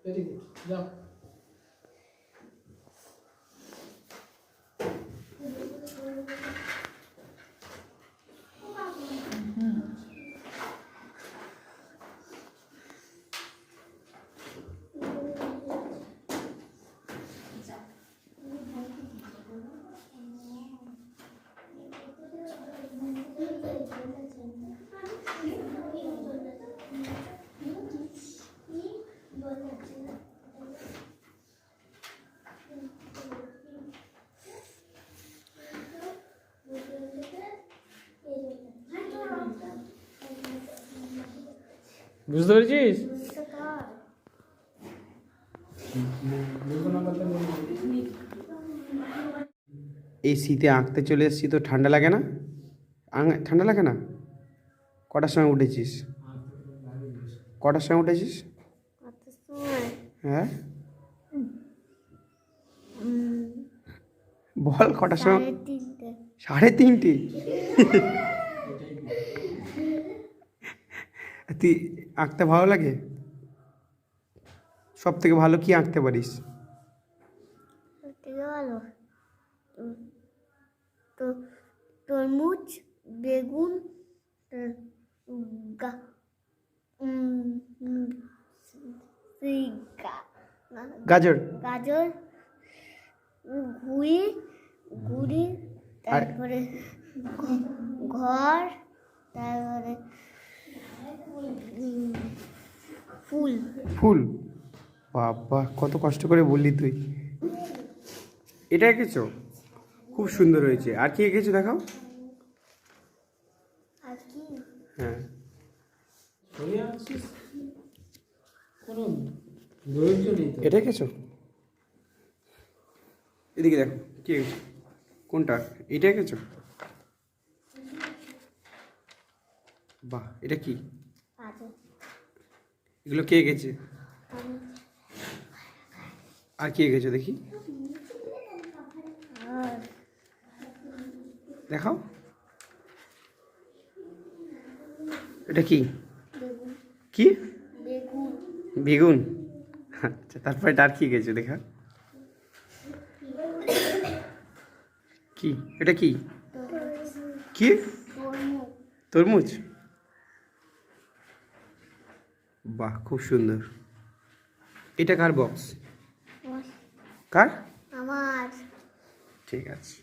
Very good, যাও। বুঝতে পেরেছিস? এই শীতে আঁকতে চলে এসেছি তো ঠান্ডা লাগে না? ঠান্ডা লাগে না? কটার সময় উঠেছিস? কটার সময় উঠেছিস? হ্যাঁ বল কটার সময়? 3:30। তুই আঁকতে ভালো লাগে? সব থেকে ভালো কি আঁকতে পারিস? ভালো তো তরমুজ, বেগুন, গাজর। গাজর, ঘুড়ি, তারপরে ঘর, তারপরে ফুল। ফুল? বাবা কত কষ্ট করে বললি তুই। এটা এঁকেছো? খুব সুন্দর হয়েছে। আর কি এঁকেছো দেখাও। আর কি? হ্যাঁ এটা এঁকেছো? এদিকে দেখো কি এঁকেছো। কোনটা? এটা এঁকেছো? বাহ এটা কি? এগুলো কে এঁকেছে? আর কি এঁকেছো দেখি, দেখাও। এটা কি? কি? বেগুন। আচ্ছা তারপরে আর কি এঁকেছো দেখা। কি এটা কি? কি? তরমুজ। বাহ খুব সুন্দর। এটা কার বক্স? কার? আমার। ঠিক আছে।